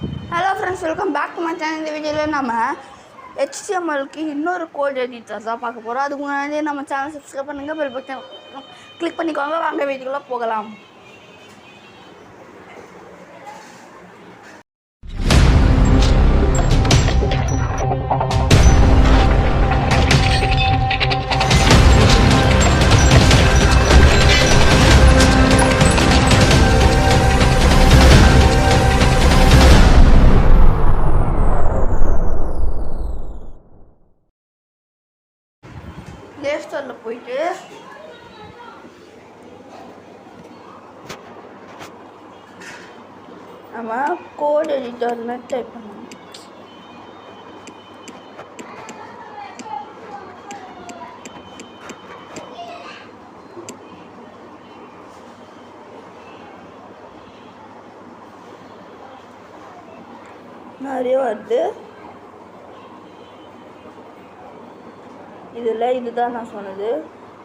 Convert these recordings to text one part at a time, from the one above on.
Hello friends, welcome back to my channel. இந்த வீடியோவில் நம்ம HTMLக்கு இன்னொரு கோட் எடிட்டர் தான் பார்க்க போகிறோம். அதுக்கு முன்னாடி நம்ம சேனல் சப்ஸ்கிரைப் பண்ணுங்கள், பெல் பட்டன் கிளிக் பண்ணிக்கோங்க. வாங்க வீடியோக்குள்ளே போகலாம். ப்ளே ஸ்டோரில் போயிட்டு நம்ம கோட் எடிட்டர்னு டைப் பண்ணணும். நிறைய வருது. இதில் இதுதான் நான் சொன்னது,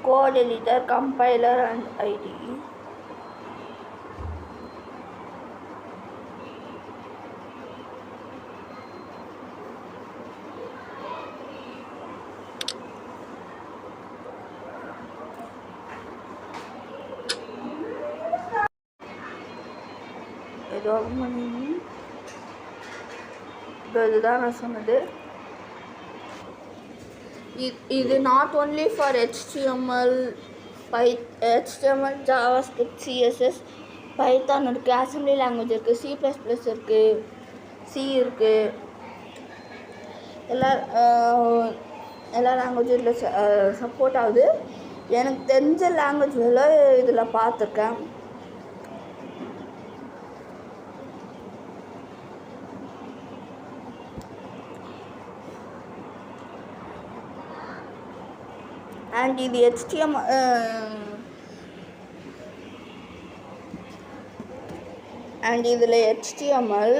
code editor, compiler and IDE. ஏதோ இதுதான் நான் சொன்னது. இது not only for HTML, JavaScript, CSS, Python இருக்குது, அசம்பிளி லாங்குவேஜ் இருக்குது, C++ இருக்குது, C இருக்குது. எல்லா லாங்குவேஜில் சப்போர்ட் ஆகுது. எனக்கு தெரிஞ்ச லாங்குவேஜில் இதில் பார்த்துருக்கேன். அண்ட் இது இதில் HTML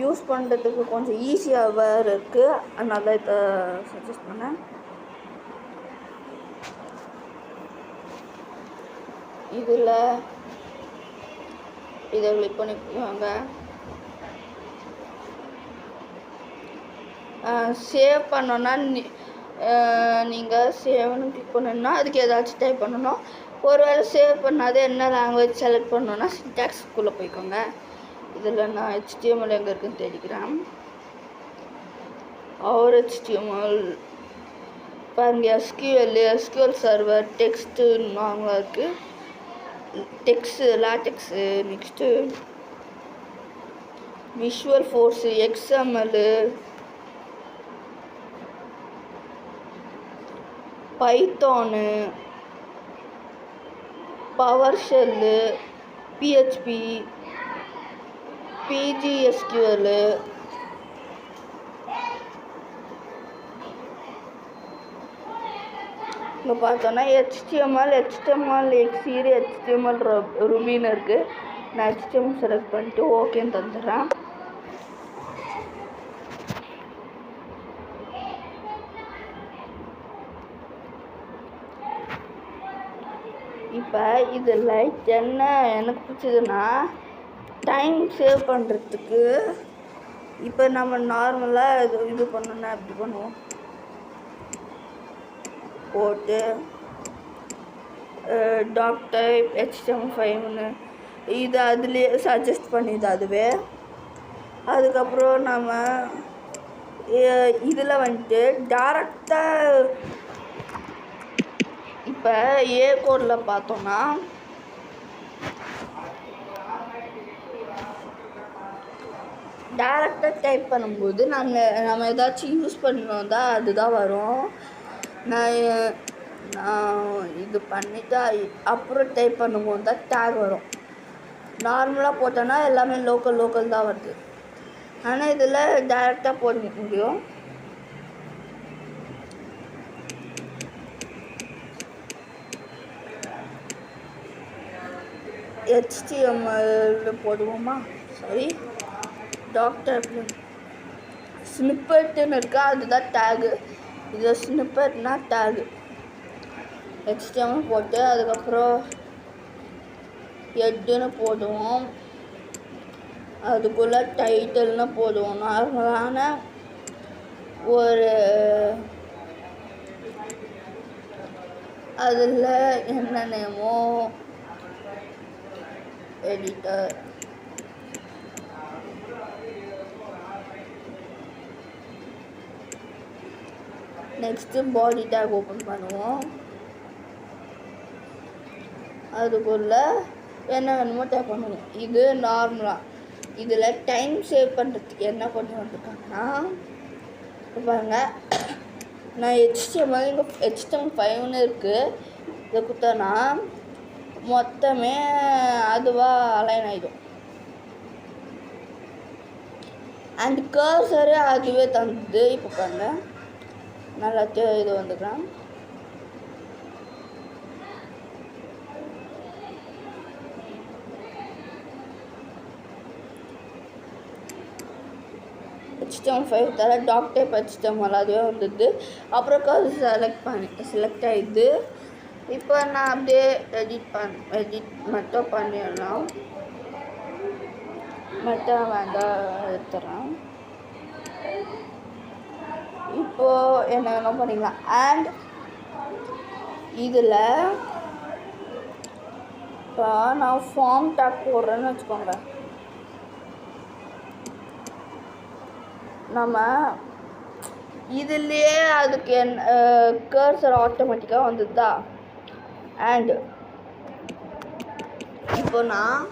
யூஸ் பண்ணுறதுக்கு கொஞ்சம் ஈஸியாக வேறு இருக்குது. அதனால இதை சஜஸ்ட் பண்ணேன். இதில் இதை கிளிக் பண்ணிக்கோங்க. சேவ் பண்ணோன்னா நீங்கள் சேவ்னு கிளிக் பண்ணணுன்னா அதுக்கு ஏதாச்சும் டைப் பண்ணணும். ஒருவேளை சேவ் பண்ணாத என்ன லாங்குவேஜ் செலக்ட் பண்ணணுன்னா சின்டாக்ஸ்க்குள்ளே போய்க்கோங்க. இதில் நான் HTML எங்கே இருக்குன்னு தேடிக்கிறேன். HTML பாருங்க, SQL சர்வர், டெக்ஸ்ட்டு நார்மலாக இருக்குது, LaTeX, next visual force, XML, Python, power shell, PHP, PGSQL, இங்கே பார்த்தோன்னா HTML, XSERI, HTML ரூபின்னு இருக்குது. நான் HTML செலக்ட் பண்ணிட்டு ஓகேன்னு தந்துடுறேன். இப்போ இதில் என்ன எனக்கு பிடிச்சதுன்னா, டைம் சேவ் பண்ணுறதுக்கு இப்போ நம்ம நார்மலாக இது பண்ணோன்னா எப்படி பண்ணுவோம், போட்டு டாக்டைப் HTML5ன்னு இது அதுலேயே சஜஸ்ட் பண்ணிது அதுவே. அதுக்கப்புறம் நம்ம இதில் வந்துட்டு டேரெக்டாக இப்போ கோடில் பார்த்தோன்னா டேரெக்டாக டைப் பண்ணும்போது நம்ம ஏதாச்சும் யூஸ் பண்ணணும் தான் அதுதான் வரும். நான் இது பண்ணிவிட்டு அப்புறம் டைப் பண்ணும்போது தான் டேக் வரும். நார்மலாக போட்டோன்னா எல்லாமே லோக்கல் தான் வருது. ஆனால் இதில் டேரெக்டாக போட முடியும். HTML போடுவோமா, சரி, டாக்டர் ஸ்னிப்பெட்டுன்னு இருக்கா, அதுதான் டேகு. இது ஸ்னிப்பெட்னா டேகு. HTML போட்டு அதுக்கப்புறம் ஹெட்டுன்னு போடுவோம். அதுக்குள்ளே டைட்டில்னு போடுவோம். நார்மலான ஒரு அதில் என்ன nano editor next body tag open பண்ணுவோம். அதுக்குள்ளே என்ன வேணுமோ டேப் பண்ணுவோம். இது நார்மலாக இதில் டைம் சேவ் பண்ணுறதுக்கு என்ன பண்ணி வந்திருக்காங்கன்னா பாருங்கள், நான் HTML இங்கே HTML5 இருக்குது. இதை கொடுத்தோன்னா மொத்தமே அதுவாக அலைன் ஆகிடும். அண்ட் கர்சரு அதுவே தந்தது. இப்போ பாருங்கள், நல்லா இது வந்துக்கலாம். HTML5 தர டாக் டைப் HTML அதுவே வந்துடுது. அப்புறம் செலக்ட் ஆகிடுது. இப்போ நான் அப்படியே எடிட் மட்டும் பண்ணிடலாம். மட்டும் வேண்டாம் எடுத்துறேன். இப்போது என்ன வேணும் பண்ணிக்கலாம். அண்ட் இதில் இப்போ நான் ஃபார்ம் டேக் போடுறேன்னு வச்சுக்கோங்க. நம்ம இதுலேயே அதுக்கு கர்சர் ஆட்டோமேட்டிக்காக வந்துடுதா. அண்ட் இப்போ நான்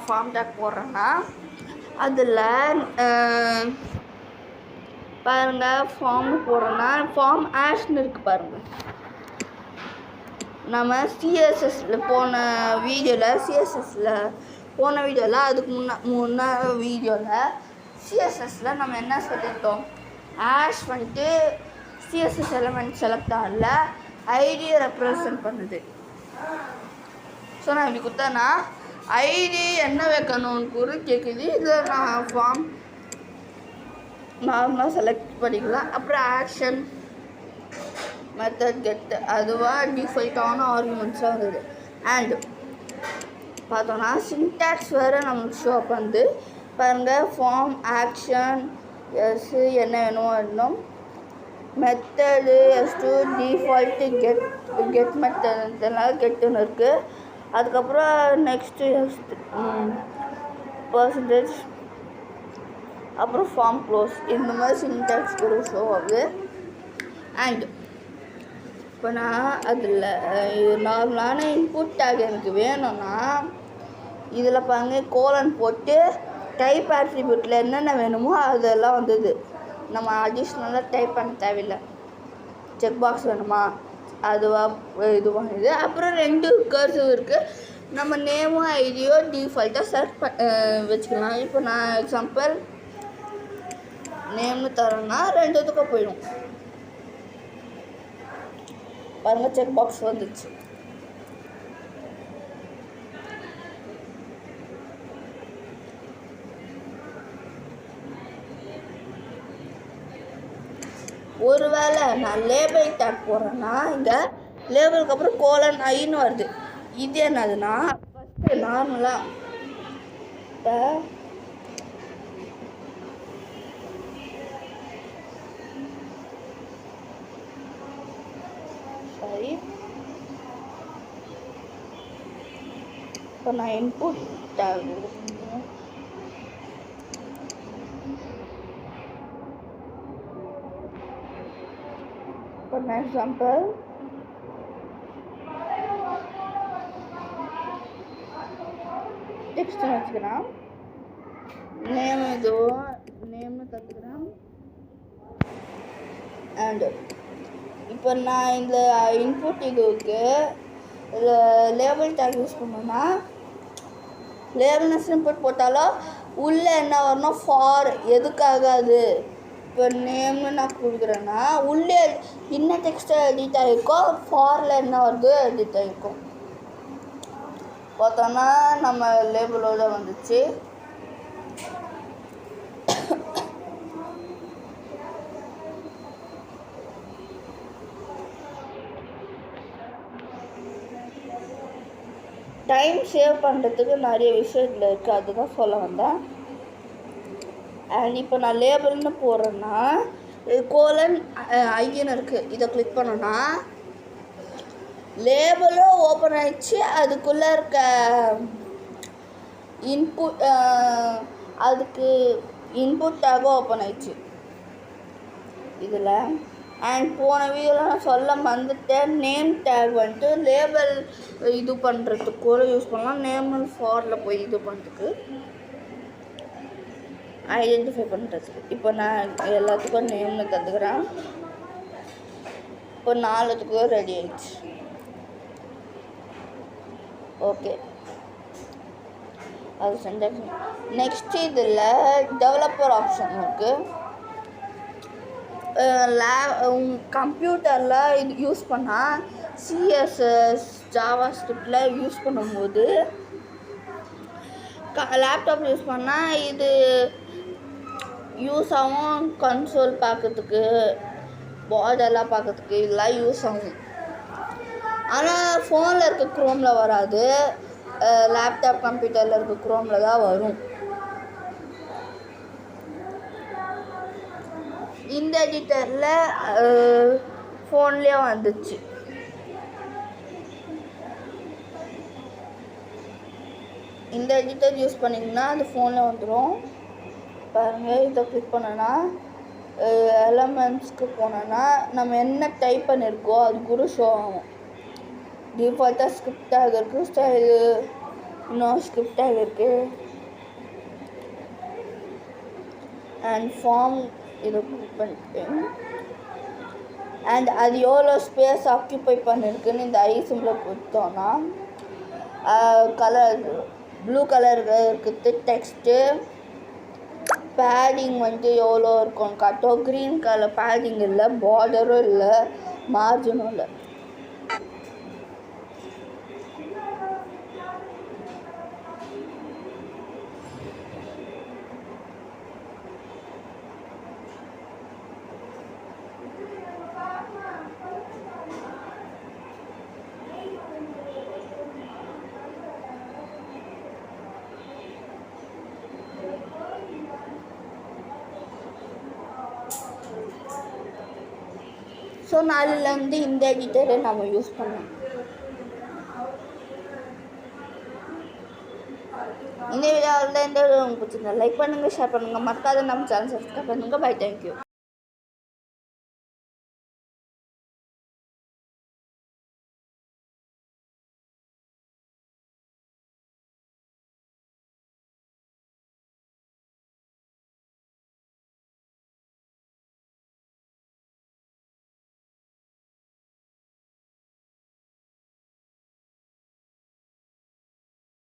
ஃபார்ம் டேக் போடுறேன்னா அதில் பாருங்கள், ஃபார்ம் போடுறேன்னா ஃபார்ம் ஆஷ்னு இருக்குது பாருங்கள். நம்ம சிஎஸ்எஸில் போன வீடியோவில் அதுக்கு முன்ன வீடியோவில் சிஎஸ்எஸில் நம்ம என்ன சொல்லியிருக்கோம், ஆஷ் வந்துட்டு சிஎஸ்எஸ் எலமெண்ட் செலக்ட் ஆகல, ஐடியை ரெப்ரசன்ட் பண்ணுது. ஸோ நான் இப்படி கொடுத்தேன்னா ஐடி என்ன வைக்கணும்னு கூட கேட்குது. இதில் நான் ஃபார்ம் நார்மலாக செலக்ட் பண்ணிக்கலாம். அப்புறம் ஆக்ஷன் மெத்தட் கெட் அதுவாக டிஃபால்ட்டான ஆர்குமெண்ட்ஸாக வந்தது. அண்ட் பார்த்தோன்னா சின்டாக்ஸ் வேறு நம்மளுக்கு ஷோ பண்ணுது பாருங்கள். ஃபார்ம் ஆக்ஷன் என்ன வேணும் மெத்தடு டிஃபால்ட்டு கெட் மெத்தட்னால கெட்டுன்னு இருக்குது. அதுக்கப்புறம் நெக்ஸ்ட்டு பர்சன்டேஜ் அப்புறம் ஃபார்ம் க்ளோஸ் இந்த மாதிரி சின்டாக்ஸ் கூட ஷோ ஆகுது. அண்ட் இப்போ நான் அதில் நார்மலான இன்புட் டேக் எனக்கு வேணும்னா இதில் பாருங்கள் கோலன் போட்டு டைப் ஆட்ரிபியூட்டில் என்னென்ன வேணுமோ அதெல்லாம் வந்தது. நம்ம அடிஷ்னலாக டைப் பண்ண தேவையில்லை. செக் பாக்ஸ் வேணுமா அதுவாக இதுவாக இது. அப்புறம் 2 கர்சர் இருக்குது. நம்ம நேமும் ஐடியோ டிஃபால்ட்டாக செலக்ட் வச்சுக்கலாம். இப்போ நான் எக்ஸாம்பிள் நேம்னு தரேன்னா 2த்துக்கும் போயிடும். பாருங்கள், செக் பாக்ஸ் வந்துச்சு. ஒருவேளை நான் லேபிள் டேக் போடுறேன்னா இங்கே லேபிளுக்கு அப்புறம் கோலன் ஐன்னு வருது. இது என்னதுன்னா ஃபஸ்ட்டு நார்மலாக இப்போ இப்போ நான் input take for example text வச்சுக்கலாம். நேம் நேம்னு கற்றுக்கிறேன். அண்டு இப்போ நான் இந்த இன்புட் இதுவுக்கு லேபிள் டேக் யூஸ் பண்ணோன்னா லேபிள்னு இன்புட் போட்டாலும் உள்ளே என்ன வரணும் ஃபார் எதுக்காக அது இப்போ நேம்னு நான் கொடுக்குறேன்னா உள்ளே என்ன டெக்ஸ்ட்டை எடிட் ஆகிருக்கோம், ஃபாரில் என்ன வருது எடிட் ஆகிருக்கும். பார்த்தோன்னா நம்ம லேபிளோடு வந்துச்சு. டைம் சேவ் பண்ணுறதுக்கு நிறைய விஷயம் இதில் இருக்குது, அதுதான் சொல்ல வந்தேன். அண்ட் இப்போ நான் லேபிள்னு போடுறேன்னா கோலன் ஐன்னு இருக்குது, இதை கிளிக் பண்ணோன்னா லேபிளும் ஓப்பன் ஆயிடுச்சு, அதுக்குள்ளே இருக்க அதுக்கு இன்புட் டேபும் ஓப்பன் ஆயிடுச்சு இதில். அண்ட் போன வீடியோவில் நான் சொல்ல மறந்துட்டேன், நேம் டேக் வந்துட்டு லேபிள் இது பண்ணுறதுக்கு கூட யூஸ் பண்ணலாம். நேம் ஃபாரில் போய் இது பண்ணுறதுக்கு ஐடென்டிஃபை பண்ணுறதுக்கு. இப்போ நான் எல்லாத்துக்கும் நேம்னு கற்றுக்கிறேன். இப்போ 4த்துக்கும் ரெடி ஆயிடுச்சு. ஓகே, அது செஞ்சாச்சு. நெக்ஸ்ட் இதில் டெவலப்பர் ஆப்ஷன் இருக்குது. கம்ப்யூட்டரில் இது யூஸ் பண்ணால் சிஎஸ்எஸ் ஜாவா ஸ்கிரிப்டில் யூஸ் பண்ணும்போது லேப்டாப் யூஸ் பண்ணால் இது யூஸ் ஆகும். கன்சோல் பார்க்கறதுக்கு, பார்டர்லாம் பார்க்கறதுக்கு இதெல்லாம் யூஸ் ஆகும். ஆனால் ஃபோனில் இருக்க க்ரோமில் வராது, லேப்டாப் கம்ப்யூட்டரில் இருக்க க்ரோமில் தான் வரும். இந்த எடிட்டரில் ஃபோன்லேயே வந்துச்சு. இந்த எடிட்டர் யூஸ் பண்ணிங்கன்னா அது ஃபோனில் வந்துடும். பாருங்கள், இதை கிளிக் பண்ணோன்னா எலமெண்ட்ஸ்க்கு போனோன்னா நம்ம என்ன டைப் பண்ணியிருக்கோ அது கூட ஷோ ஆகும். டிஃபால்ட்டாக ஸ்கிரிப்ட் டேக் இருக்குது, ஸ்டைலு இன்னும் ஸ்கிரிப்ட் டேக் இருக்குது. அண்ட் ஃபார்ம் இதை கிளிக் பண்ணிட்டேன். அண்ட் அது எவ்வளோ ஸ்பேஸ் ஆக்குப்பை பண்ணியிருக்குன்னு இந்த ஐ சிம்பிளை கொடுத்தோன்னா கலர் ப்ளூ கலர் இருக்குது. டெக்ஸ்ட்டு பேடிங் வந்துட்டு எவ்வளோ இருக்கும்னு காட்டும். க்ரீன் கலர் பேடிங் இல்லை, பார்டரும் இல்லை, மார்ஜினும் இல்லை. ஸோ நாளிலேருந்து இந்த எடிட்டரை நம்ம யூஸ் பண்ணோம். இந்த வீடியோவில் இந்த உங்களுக்கு பிடிச்சிருந்தா லைக் பண்ணுங்கள், ஷேர் பண்ணுங்கள், மறக்காத நம்ம சேனல் சப்ஸ்கிரைப் பண்ணுங்கள். Bye, thank you.